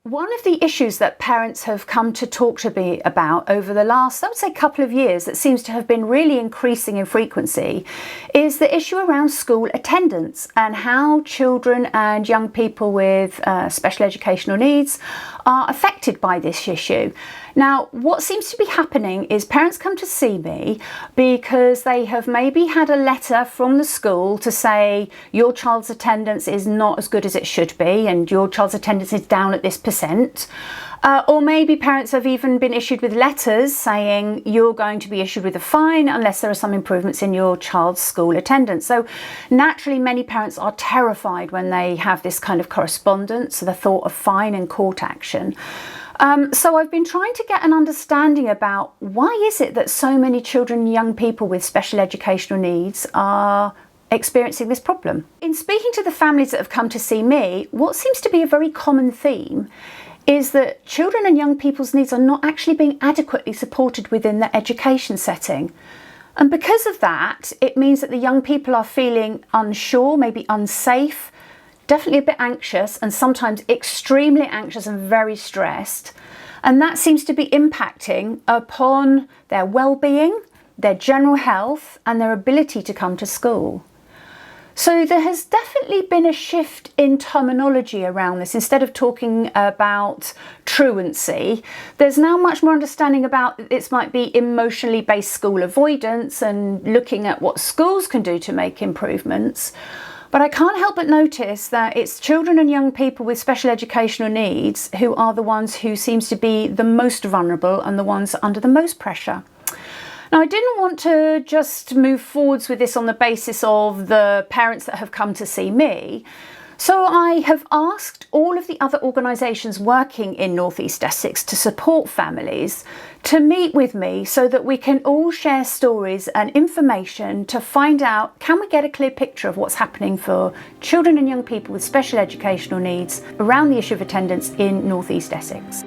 One of the issues that parents have come to talk to me about over the last, I would say, couple of years that seems to have been really increasing in frequency is the issue around school attendance and how children and young people with special educational needs are affected by this issue. Now, what seems to be happening is parents come to see me because they have maybe had a letter from the school to say your child's attendance is not as good as it should be and your child's attendance is down at this percent. Or maybe parents have even been issued with letters saying you're going to be issued with a fine unless there are some improvements in your child's school attendance. So naturally, many parents are terrified when they have this kind of correspondence, the thought of fine and court action. So I've been trying to get an understanding about why is it that so many children and young people with special educational needs are experiencing this problem. In speaking to the families that have come to see me, what seems to be a very common theme is that children and young people's needs are not actually being adequately supported within the education setting. And because of that, it means that the young people are feeling unsure, maybe unsafe, definitely a bit anxious, and sometimes extremely anxious and very stressed. And that seems to be impacting upon their well-being, their general health, and their ability to come to school. So there has definitely been a shift in terminology around this. Instead of talking about truancy, there's now much more understanding about it might be emotionally based school avoidance and looking at what schools can do to make improvements. But I can't help but notice that it's children and young people with special educational needs who are the ones who seems to be the most vulnerable and the ones under the most pressure. Now, I didn't want to just move forwards with this on the basis of the parents that have come to see me. So I have asked all of the other organisations working in North East Essex to support families to meet with me so that we can all share stories and information to find out, can we get a clear picture of what's happening for children and young people with special educational needs around the issue of attendance in North East Essex.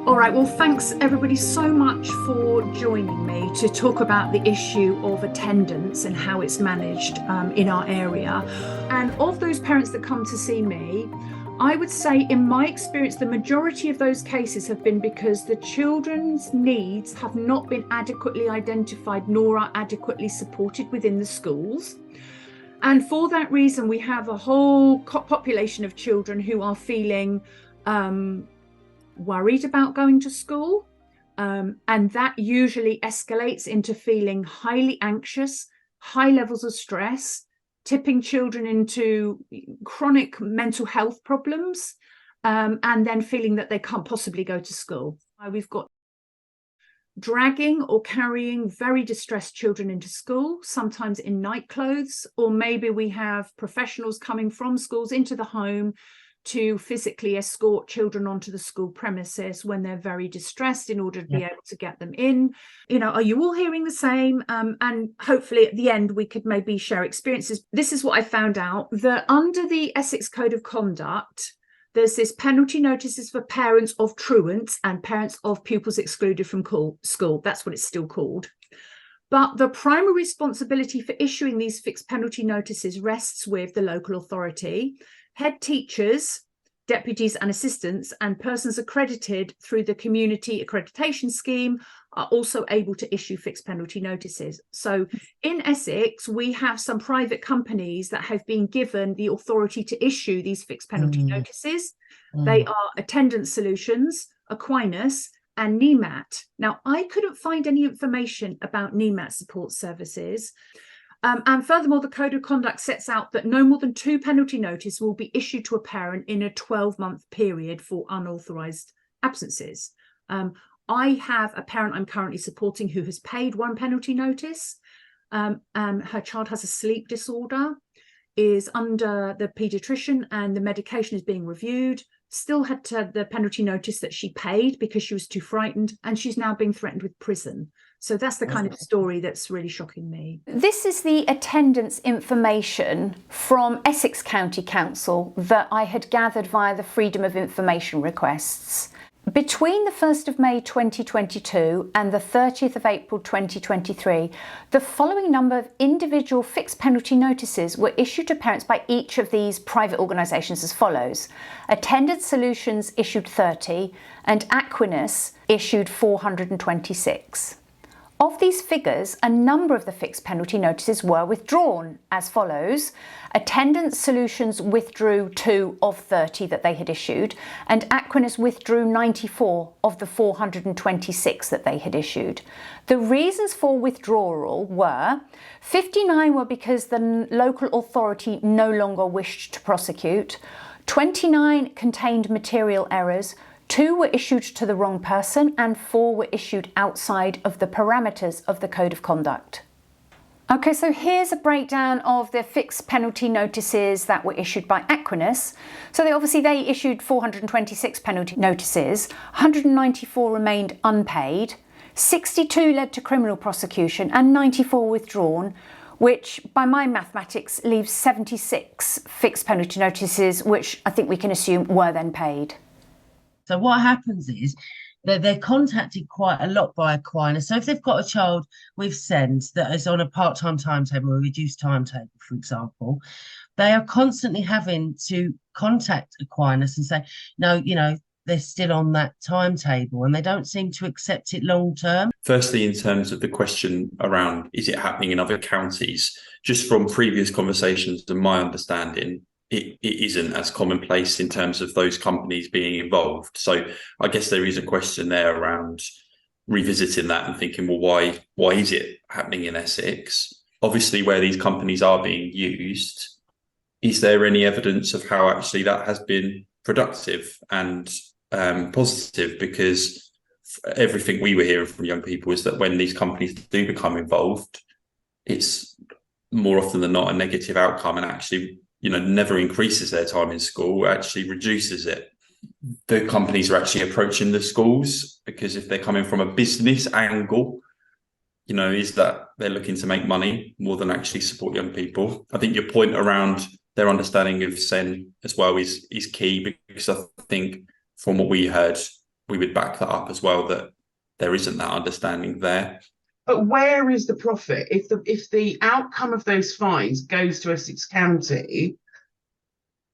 All right, well, thanks everybody so much for joining me to talk about the issue of attendance and how it's managed in our area. And of those parents that come to see me, I would say in my experience, the majority of those cases have been because the children's needs have not been adequately identified nor are adequately supported within the schools. And for that reason, we have a whole population of children who are feeling worried about going to school, and that usually escalates into feeling highly anxious, high levels of stress, tipping children into chronic mental health problems, and then feeling that they can't possibly go to school. We've got dragging or carrying very distressed children into school, sometimes in night clothes, or maybe we have professionals coming from schools into the home to physically escort children onto the school premises when they're very distressed in order to be able to get them in. You know, are you all hearing the same? And hopefully at the end we could maybe share experiences. This is what I found out, that under the Essex Code of Conduct, there's this penalty notices for parents of truants and parents of pupils excluded from school. That's what it's still called. But the primary responsibility for issuing these fixed penalty notices rests with the local authority. Head teachers, deputies and assistants, and persons accredited through the community accreditation scheme are also able to issue fixed penalty notices. So in Essex, we have some private companies that have been given the authority to issue these fixed penalty notices. They are Attendance Solutions, Aquinas, and NEMAT. Now, I couldn't find any information about NEMAT support services. And furthermore, the Code of Conduct sets out that no more than 2 penalty notices will be issued to a parent in a 12-month period for unauthorised absences. I have a parent I'm currently supporting who has paid 1 penalty notice. Her child has a sleep disorder, is under the paediatrician, and the medication is being reviewed. Still had the penalty notice that she paid because she was too frightened, and she's now being threatened with prison. So that's the kind of story that's really shocking me. This is the attendance information from Essex County Council that I had gathered via the Freedom of Information requests. Between the 1st of May 2022 and the 30th of April 2023, the following number of individual fixed penalty notices were issued to parents by each of these private organisations as follows. Attendance Solutions issued 30 and Aquinas issued 426. Of these figures, a number of the fixed penalty notices were withdrawn as follows. Attendance Solutions withdrew 2 of 30 that they had issued, and Aquinas withdrew 94 of the 426 that they had issued. The reasons for withdrawal were 59 were because the local authority no longer wished to prosecute, 29 contained material errors, 2 were issued to the wrong person, and 4 were issued outside of the parameters of the Code of Conduct. Okay, so here's a breakdown of the fixed penalty notices that were issued by Aquinas. So they issued 426 penalty notices, 194 remained unpaid, 62 led to criminal prosecution and 94 withdrawn, which by my mathematics leaves 76 fixed penalty notices, which I think we can assume were then paid. So what happens is that they're contacted quite a lot by Aquinas. So if they've got a child with SEND that is on a part-time timetable or a reduced timetable, for example, they are constantly having to contact Aquinas and say, no, they're still on that timetable, and they don't seem to accept it long term. Firstly, in terms of the question around, is it happening in other counties? Just from previous conversations and my understanding, it isn't as commonplace in terms of those companies being involved. So I guess there is a question there around revisiting that and thinking, well, why is it happening in Essex? Obviously, where these companies are being used, is there any evidence of how actually that has been productive and positive? Because everything we were hearing from young people is that when these companies do become involved, it's more often than not a negative outcome, and actually never increases their time in school, actually reduces it. The companies are actually approaching the schools because if they're coming from a business angle, is that they're looking to make money more than actually support young people. I think your point around their understanding of SEN as well is key, because I think from what we heard, we would back that up as well, that there isn't that understanding there. But where is the profit? If the outcome of those fines goes to Essex County,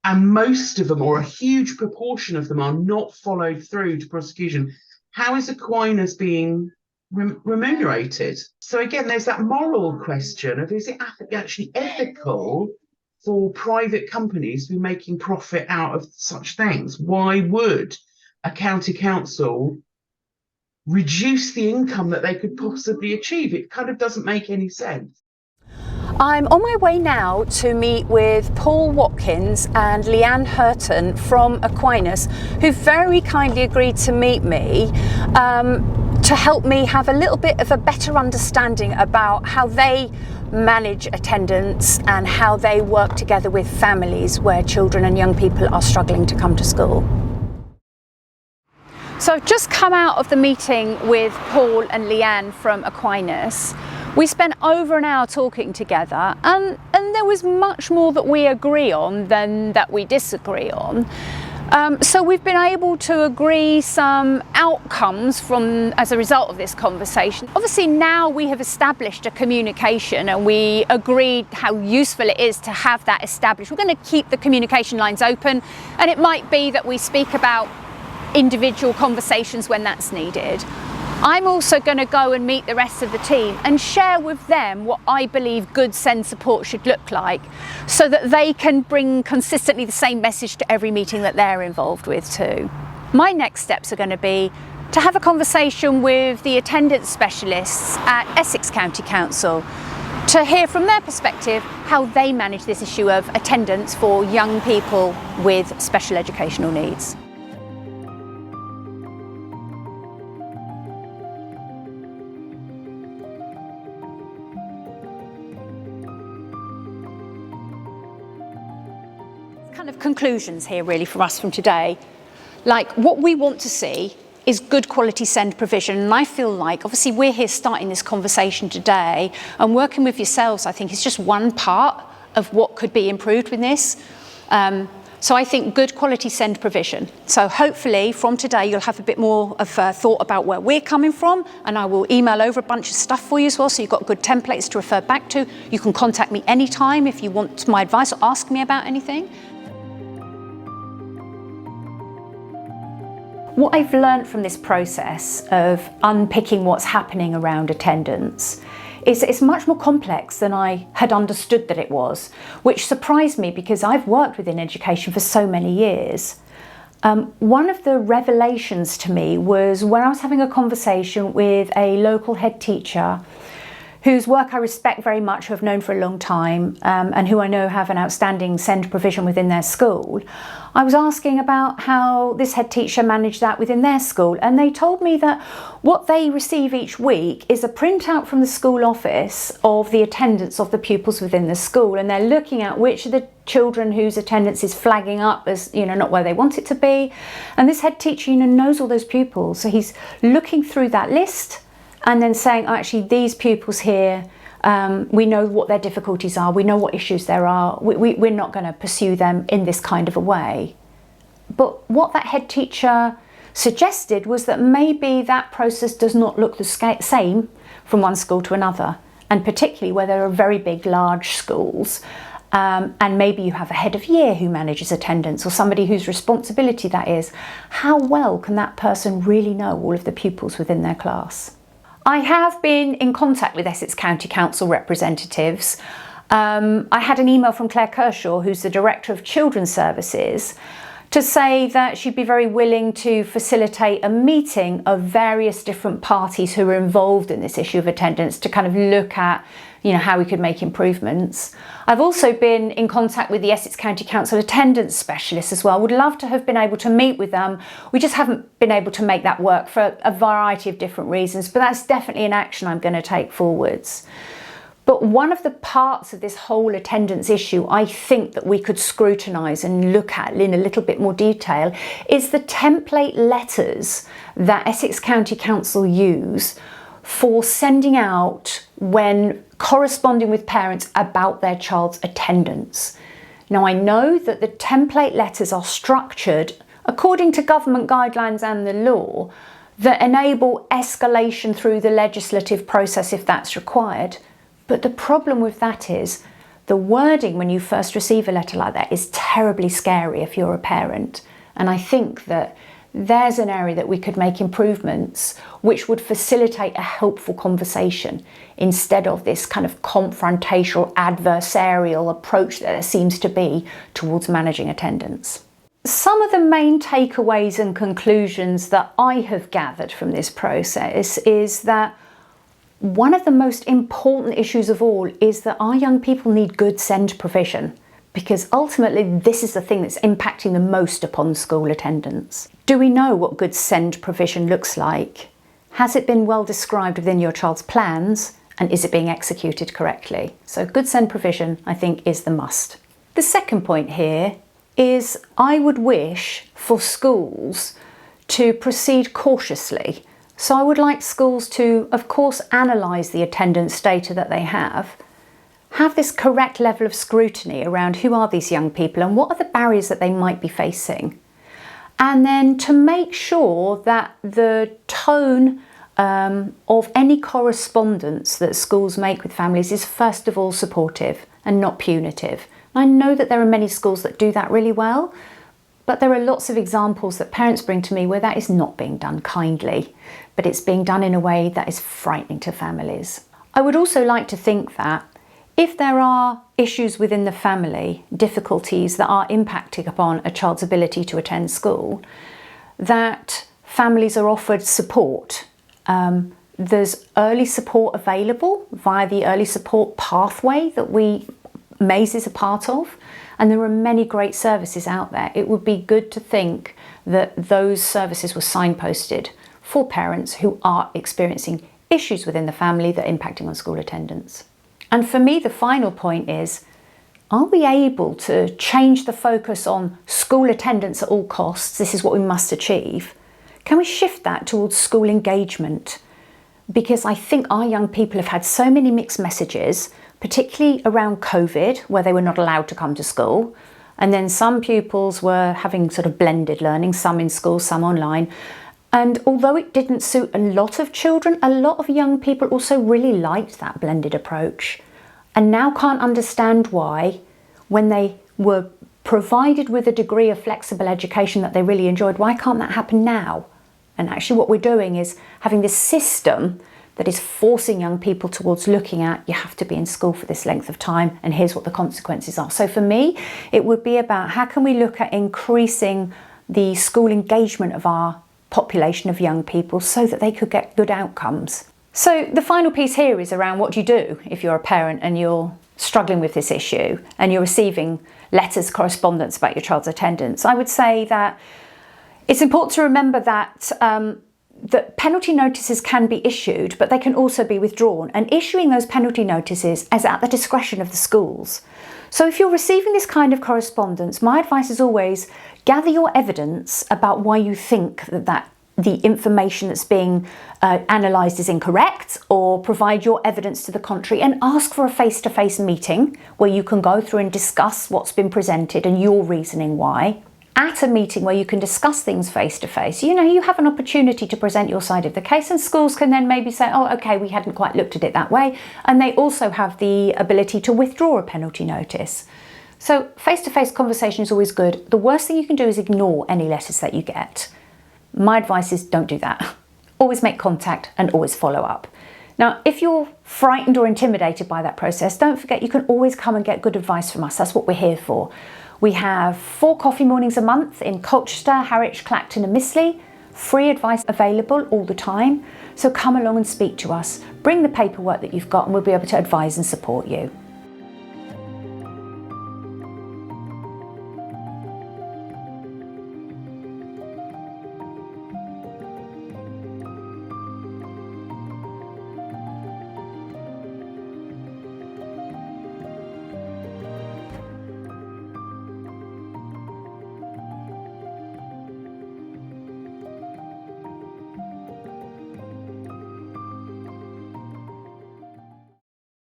and most of them, or a huge proportion of them, are not followed through to prosecution, how is Aquinas being remunerated? So again, there's that moral question of, is it actually ethical for private companies to be making profit out of such things? Why would a county council reduce the income that they could possibly achieve? It kind of doesn't make any sense. I'm on my way now to meet with Paul Watkins and Leanne Hurton from Aquinas, who very kindly agreed to meet me to help me have a little bit of a better understanding about how they manage attendance and how they work together with families where children and young people are struggling to come to school. So I've just come out of the meeting with Paul and Leanne from Aquinas. We spent over an hour talking together, and there was much more that we agree on than that we disagree on. So we've been able to agree some outcomes as a result of this conversation. Obviously now we have established a communication, and we agreed how useful it is to have that established. We're going to keep the communication lines open, and it might be that we speak about individual conversations when that's needed. I'm also going to go and meet the rest of the team and share with them what I believe good SEND support should look like, so that they can bring consistently the same message to every meeting that they're involved with too. My next steps are going to be to have a conversation with the attendance specialists at Essex County Council to hear from their perspective how they manage this issue of attendance for young people with special educational needs. Kind of conclusions here really for us from today. Like, what we want to see is good quality SEND provision, and I feel like obviously we're here starting this conversation today, and working with yourselves I think is just one part of what could be improved with this. So I think good quality SEND provision. So hopefully from today you'll have a bit more of a thought about where we're coming from, and I will email over a bunch of stuff for you as well, so you've got good templates to refer back to. You can contact me anytime if you want my advice or ask me about anything. What I've learned from this process of unpicking what's happening around attendance is it's much more complex than I had understood that it was, which surprised me because I've worked within education for so many years. One of the revelations to me was when I was having a conversation with a local head teacher whose work I respect very much, who I've known for a long time, and who I know have an outstanding SEND provision within their school. I was asking about how this head teacher managed that within their school, and they told me that what they receive each week is a printout from the school office of the attendance of the pupils within the school, and they're looking at which of the children whose attendance is flagging up as, not where they want it to be. And this head teacher, knows all those pupils, so he's looking through that list and then saying, actually, these pupils here, we know what their difficulties are, we know what issues there are, we're not going to pursue them in this kind of a way. But what that head teacher suggested was that maybe that process does not look the same from one school to another, and particularly where there are very big, large schools. And maybe you have a head of year who manages attendance, or somebody whose responsibility that is. How well can that person really know all of the pupils within their class? I have been in contact with Essex County Council representatives. I had an email from Claire Kershaw, who's the Director of Children's Services, to say that she'd be very willing to facilitate a meeting of various different parties who are involved in this issue of attendance to kind of look at how we could make improvements. I've also been in contact with the Essex County Council attendance specialists as well. Would love to have been able to meet with them. We just haven't been able to make that work for a variety of different reasons, but that's definitely an action I'm going to take forwards. But one of the parts of this whole attendance issue I think that we could scrutinise and look at in a little bit more detail is the template letters that Essex County Council use for sending out when corresponding with parents about their child's attendance. Now, I know that the template letters are structured according to government guidelines and the law that enable escalation through the legislative process if that's required. But the problem with that is the wording when you first receive a letter like that is terribly scary if you're a parent. And I think that there's an area that we could make improvements which would facilitate a helpful conversation instead of this kind of confrontational, adversarial approach that there seems to be towards managing attendance. Some of the main takeaways and conclusions that I have gathered from this process is that one of the most important issues of all is that our young people need good SEND provision, because ultimately this is the thing that's impacting the most upon school attendance. Do we know what good SEND provision looks like? Has it been well described within your child's plans, and is it being executed correctly? So good SEND provision, I think, is the must. The second point here is I would wish for schools to proceed cautiously. So I would like schools to, of course, analyse the attendance data that they have this correct level of scrutiny around who are these young people and what are the barriers that they might be facing. And then to make sure that the tone of any correspondence that schools make with families is first of all supportive and not punitive. I know that there are many schools that do that really well, but there are lots of examples that parents bring to me where that is not being done kindly, but it's being done in a way that is frightening to families. I would also like to think that if there are issues within the family, difficulties that are impacting upon a child's ability to attend school, that families are offered support. There's early support available via the early support pathway that MAIS is a part of, and there are many great services out there. It would be good to think that those services were signposted for parents who are experiencing issues within the family that are impacting on school attendance. And for me, the final point is, are we able to change the focus on school attendance at all costs? This is what we must achieve. Can we shift that towards school engagement? Because I think our young people have had so many mixed messages, particularly around COVID, where they were not allowed to come to school, And then some pupils were having sort of blended learning, some in school, some online. And although it didn't suit a lot of children, a lot of young people also really liked that blended approach, and now can't understand why, when they were provided with a degree of flexible education that they really enjoyed, why can't that happen now? And actually what we're doing is having this system that is forcing young people towards looking at, you have to be in school for this length of time, and here's what the consequences are. So for me, it would be about how can we look at increasing the school engagement of our population of young people so that they could get good outcomes. So the final piece here is around what do you do if you're a parent and you're struggling with this issue and you're receiving letters, correspondence about your child's attendance. I would say that it's important to remember that that penalty notices can be issued, but they can also be withdrawn, and issuing those penalty notices is at the discretion of the schools. So if you're receiving this kind of correspondence, my advice is always gather your evidence about why you think that the information that's being analysed is incorrect, or provide your evidence to the contrary, and ask for a face-to-face meeting where you can go through and discuss what's been presented and your reasoning why. At a meeting where you can discuss things face-to-face, you have an opportunity to present your side of the case, and schools can then maybe say, oh, okay, we hadn't quite looked at it that way. And they also have the ability to withdraw a penalty notice. So face-to-face conversation is always good. The worst thing you can do is ignore any letters that you get. My advice is don't do that. Always make contact and always follow up. Now, if you're frightened or intimidated by that process, don't forget you can always come and get good advice from us. That's what we're here for. We have 4 coffee mornings a month in Colchester, Harwich, Clacton and Missley. Free advice available all the time. So come along and speak to us. Bring the paperwork that you've got and we'll be able to advise and support you.